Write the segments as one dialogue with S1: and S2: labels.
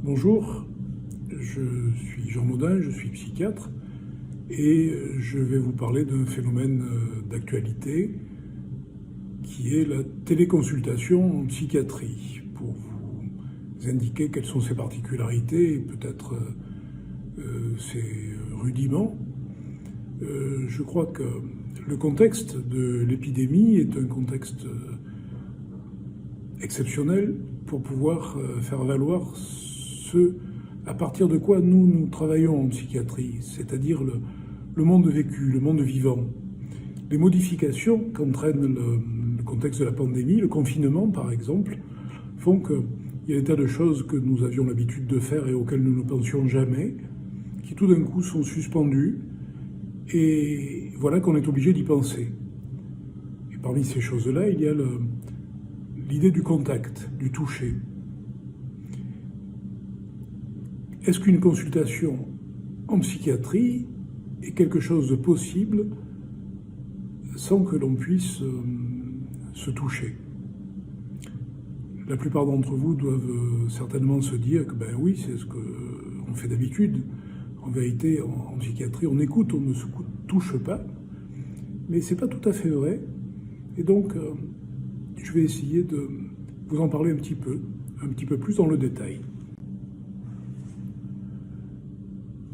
S1: Bonjour, je suis Jean Maudin, je suis psychiatre et je vais vous parler d'un phénomène d'actualité qui est la téléconsultation en psychiatrie, pour vous indiquer quelles sont ses particularités et peut-être ses rudiments. Je crois que le contexte de l'épidémie est un contexte exceptionnel pour pouvoir faire valoir à partir de quoi nous travaillons en psychiatrie, c'est-à-dire le monde vécu, le monde vivant. Les modifications qu'entraîne le contexte de la pandémie, le confinement par exemple, font qu'il y a des tas de choses que nous avions l'habitude de faire et auxquelles nous ne pensions jamais, qui tout d'un coup sont suspendues, et voilà qu'on est obligé d'y penser. Et parmi ces choses-là, il y a l'idée du contact, du toucher. Est-ce qu'une consultation en psychiatrie est quelque chose de possible sans que l'on puisse se toucher? La plupart d'entre vous doivent certainement se dire que ben oui, c'est ce qu'on fait d'habitude. En vérité, en psychiatrie, on écoute, on ne se touche pas. Mais c'est pas tout à fait vrai. Et donc, je vais essayer de vous en parler un petit peu plus dans le détail.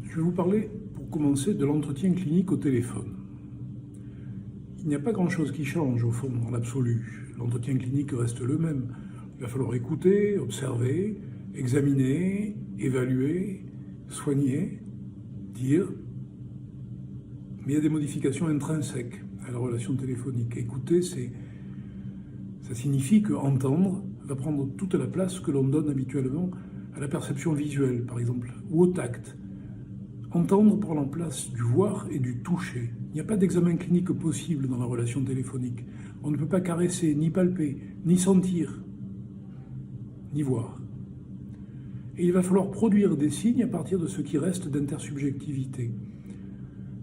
S1: Je vais vous parler, pour commencer, de l'entretien clinique au téléphone. Il n'y a pas grand-chose qui change, au fond, dans l'absolu. L'entretien clinique reste le même. Il va falloir écouter, observer, examiner, évaluer, soigner, dire. Mais il y a des modifications intrinsèques à la relation téléphonique. Écouter, ça signifie que entendre va prendre toute la place que l'on donne habituellement à la perception visuelle, par exemple, ou au tact. Entendre prend la place du voir et du toucher. Il n'y a pas d'examen clinique possible dans la relation téléphonique. On ne peut pas caresser, ni palper, ni sentir, ni voir. Et il va falloir produire des signes à partir de ce qui reste d'intersubjectivité.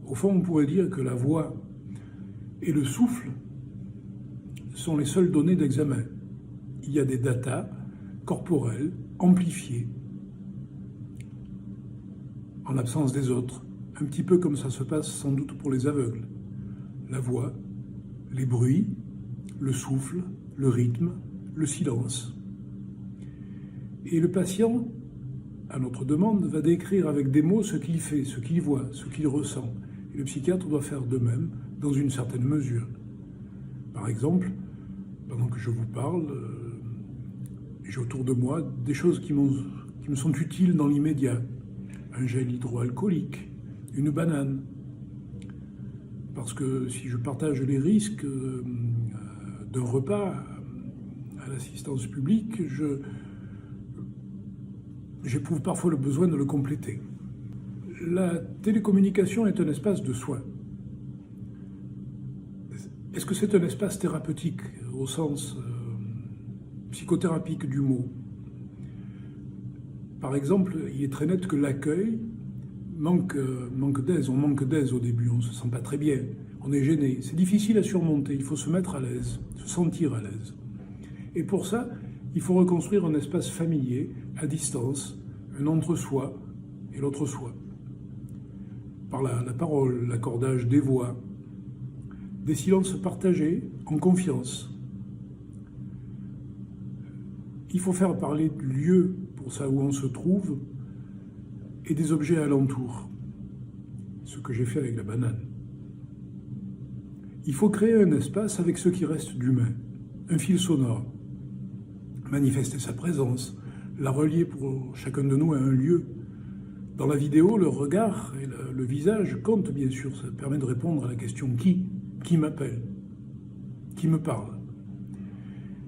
S1: Au fond, on pourrait dire que la voix et le souffle sont les seules données d'examen. Il y a des datas corporelles amplifiées, en l'absence des autres, un petit peu comme ça se passe sans doute pour les aveugles. La voix, les bruits, le souffle, le rythme, le silence. Et le patient, à notre demande, va décrire avec des mots ce qu'il fait, ce qu'il voit, ce qu'il ressent. Et le psychiatre doit faire de même, dans une certaine mesure. Par exemple, pendant que je vous parle, j'ai autour de moi des choses qui me sont utiles dans l'immédiat. Un gel hydroalcoolique, une banane. Parce que si je partage les risques d'un repas à l'assistance publique, j'éprouve parfois le besoin de le compléter. La télécommunication est un espace de soins. Est-ce que c'est un espace thérapeutique au sens psychothérapique du mot ? Par exemple, il est très net que l'accueil manque d'aise. On manque d'aise au début, on ne se sent pas très bien, on est gêné. C'est difficile à surmonter, il faut se mettre à l'aise, se sentir à l'aise. Et pour ça, il faut reconstruire un espace familier, à distance, un entre-soi et l'autre-soi. Par la parole, l'accordage des voix, des silences partagés en confiance. Il faut faire parler du lieu pour ça où on se trouve et des objets alentours, ce que j'ai fait avec la banane. Il faut créer un espace avec ce qui reste d'humain, un fil sonore, manifester sa présence, la relier pour chacun de nous à un lieu. Dans la vidéo, le regard et le visage comptent bien sûr, ça permet de répondre à la question qui m'appelle, qui me parle.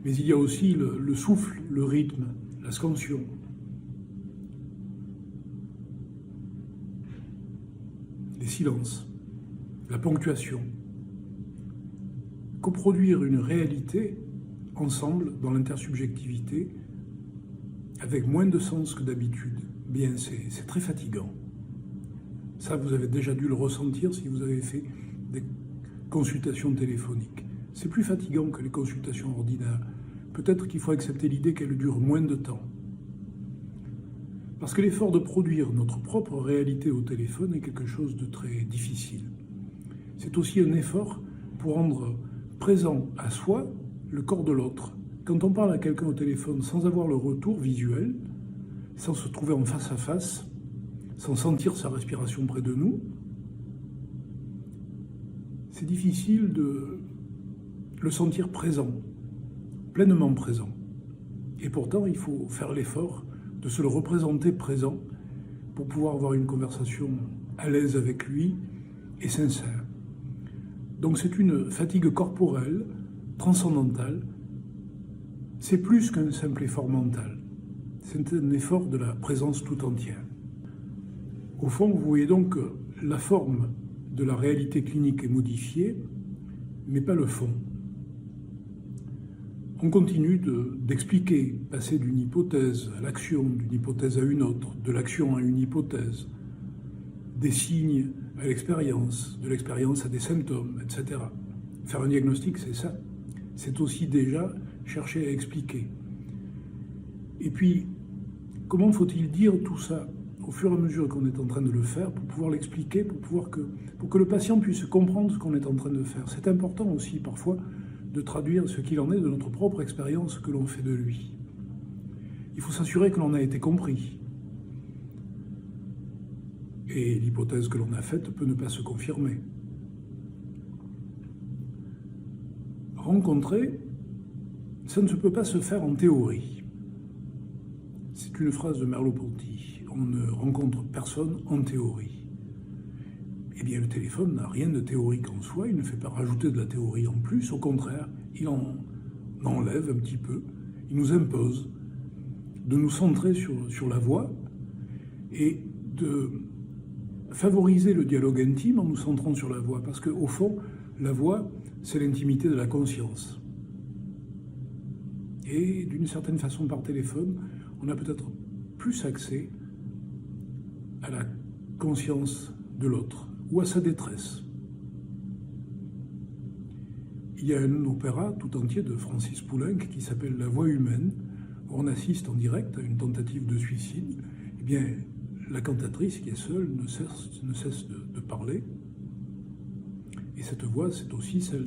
S1: Mais il y a aussi le souffle, le rythme, la scansion. Les silences, la ponctuation. Coproduire une réalité ensemble dans l'intersubjectivité avec moins de sens que d'habitude, bien c'est très fatigant. Ça, vous avez déjà dû le ressentir si vous avez fait des consultations téléphoniques. C'est plus fatigant que les consultations ordinaires. Peut-être qu'il faut accepter l'idée qu'elles durent moins de temps. Parce que l'effort de produire notre propre réalité au téléphone est quelque chose de très difficile. C'est aussi un effort pour rendre présent à soi le corps de l'autre. Quand on parle à quelqu'un au téléphone sans avoir le retour visuel, sans se trouver en face à face, sans sentir sa respiration près de nous, c'est difficile de le sentir présent, pleinement présent. Et pourtant, il faut faire l'effort de se le représenter présent pour pouvoir avoir une conversation à l'aise avec lui et sincère. Donc c'est une fatigue corporelle, transcendantale. C'est plus qu'un simple effort mental. C'est un effort de la présence tout entière. Au fond, vous voyez donc que la forme de la réalité clinique est modifiée, mais pas le fond. On continue d'expliquer, passer d'une hypothèse à l'action, d'une hypothèse à une autre, de l'action à une hypothèse, des signes à l'expérience, de l'expérience à des symptômes, etc. Faire un diagnostic, c'est ça. C'est aussi déjà chercher à expliquer. Et puis, comment faut-il dire tout ça au fur et à mesure qu'on est en train de le faire, pour pouvoir l'expliquer, pour que le patient puisse comprendre ce qu'on est en train de faire. C'est important aussi, parfois, de traduire ce qu'il en est de notre propre expérience que l'on fait de lui. Il faut s'assurer que l'on a été compris. Et l'hypothèse que l'on a faite peut ne pas se confirmer. Rencontrer, ça ne peut pas se faire en théorie. C'est une phrase de Merleau-Ponty. On ne rencontre personne en théorie. Eh bien, le téléphone n'a rien de théorique en soi, il ne fait pas rajouter de la théorie en plus, au contraire, il en enlève un petit peu, il nous impose de nous centrer sur la voix et de favoriser le dialogue intime en nous centrant sur la voix, parce qu'au fond, la voix, c'est l'intimité de la conscience. Et d'une certaine façon, par téléphone, on a peut-être plus accès à la conscience de l'autre, ou à sa détresse. Il y a un opéra tout entier de Francis Poulenc qui s'appelle La Voix humaine, où on assiste en direct à une tentative de suicide. Eh bien, la cantatrice qui est seule ne cesse de parler. Et cette voix, c'est aussi celle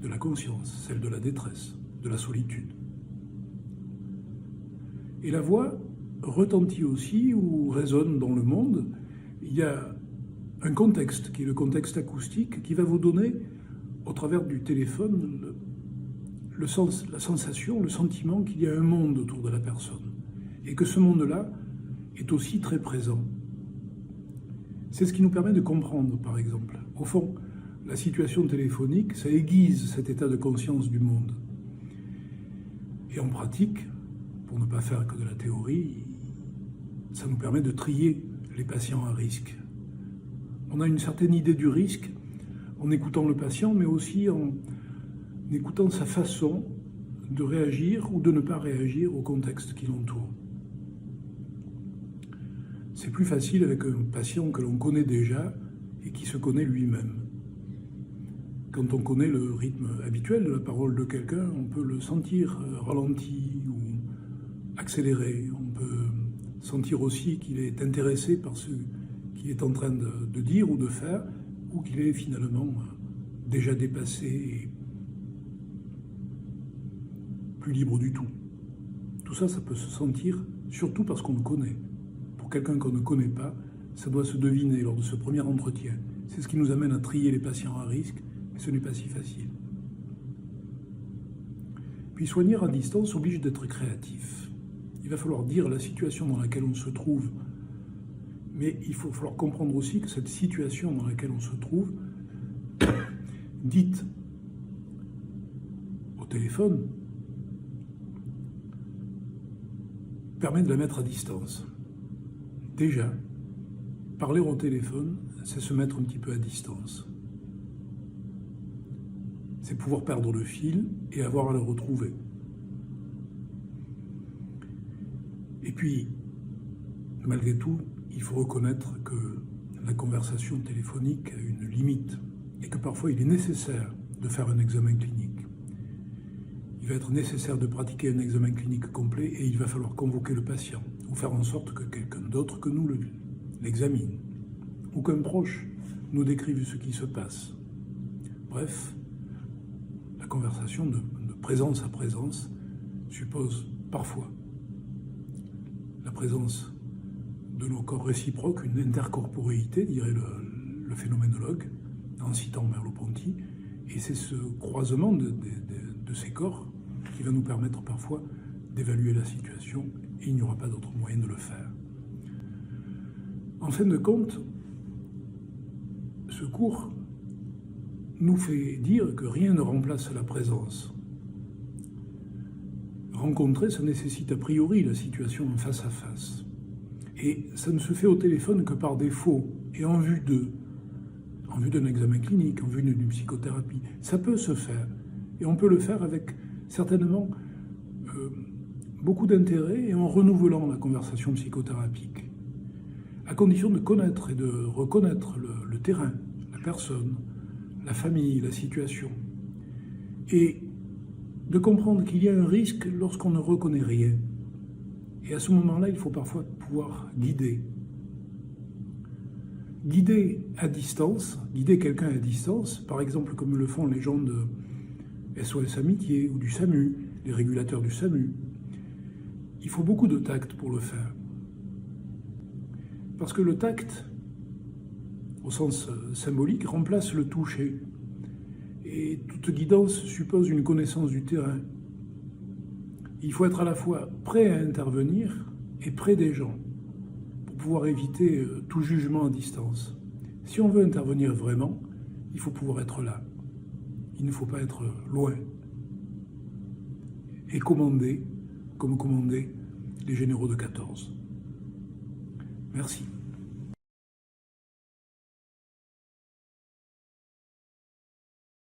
S1: de la conscience, celle de la détresse, de la solitude. Et la voix retentit aussi ou résonne dans le monde. Il y a un contexte qui est le contexte acoustique qui va vous donner, au travers du téléphone, le sens, la sensation, le sentiment qu'il y a un monde autour de la personne et que ce monde-là est aussi très présent. C'est ce qui nous permet de comprendre, par exemple. Au fond, la situation téléphonique, ça aiguise cet état de conscience du monde. Et en pratique, pour ne pas faire que de la théorie, ça nous permet de trier les patients à risque. On a une certaine idée du risque en écoutant le patient, mais aussi en écoutant sa façon de réagir ou de ne pas réagir au contexte qui l'entoure. C'est plus facile avec un patient que l'on connaît déjà et qui se connaît lui-même. Quand on connaît le rythme habituel de la parole de quelqu'un, on peut le sentir ralenti ou accéléré. On peut sentir aussi qu'il est intéressé par ce qu'il est en train de dire ou de faire, ou qu'il est finalement déjà dépassé et plus libre du tout. Tout ça, ça peut se sentir, surtout parce qu'on le connaît. Pour quelqu'un qu'on ne connaît pas, ça doit se deviner lors de ce premier entretien. C'est ce qui nous amène à trier les patients à risque, mais ce n'est pas si facile. Puis soigner à distance oblige d'être créatif. Il va falloir dire la situation dans laquelle on se trouve, mais il va falloir comprendre aussi que cette situation dans laquelle on se trouve, dite au téléphone, permet de la mettre à distance. Déjà, parler au téléphone, c'est se mettre un petit peu à distance. C'est pouvoir perdre le fil et avoir à le retrouver. Et puis, malgré tout, il faut reconnaître que la conversation téléphonique a une limite et que parfois il est nécessaire de faire un examen clinique. Il va être nécessaire de pratiquer un examen clinique complet et il va falloir convoquer le patient ou faire en sorte que quelqu'un d'autre que nous l'examine, ou qu'un proche nous décrive ce qui se passe. Bref, la conversation de présence à présence suppose parfois la présence de nos corps réciproques, une intercorporéité, dirait le phénoménologue, en citant Merleau-Ponty, et c'est ce croisement de ces corps qui va nous permettre parfois d'évaluer la situation, et il n'y aura pas d'autre moyen de le faire. En fin de compte, ce cours nous fait dire que rien ne remplace la présence. Rencontrer, ça nécessite a priori la situation en face à face. Et ça ne se fait au téléphone que par défaut et en vue d'un examen clinique, en vue d'une psychothérapie. Ça peut se faire. Et on peut le faire avec certainement beaucoup d'intérêt et en renouvelant la conversation psychothérapique, à condition de connaître et de reconnaître le terrain, la personne, la famille, la situation, et de comprendre qu'il y a un risque lorsqu'on ne reconnaît rien. Et à ce moment-là, il faut parfois pouvoir guider. Guider à distance, guider quelqu'un à distance, par exemple comme le font les gens de SOS Amitié ou du SAMU, les régulateurs du SAMU. Il faut beaucoup de tact pour le faire. Parce que le tact, au sens symbolique, remplace le toucher. Et toute guidance suppose une connaissance du terrain. Il faut être à la fois prêt à intervenir et près des gens pour pouvoir éviter tout jugement à distance. Si on veut intervenir vraiment, il faut pouvoir être là. Il ne faut pas être loin. Et commander, comme commandaient les généraux de 14. Merci.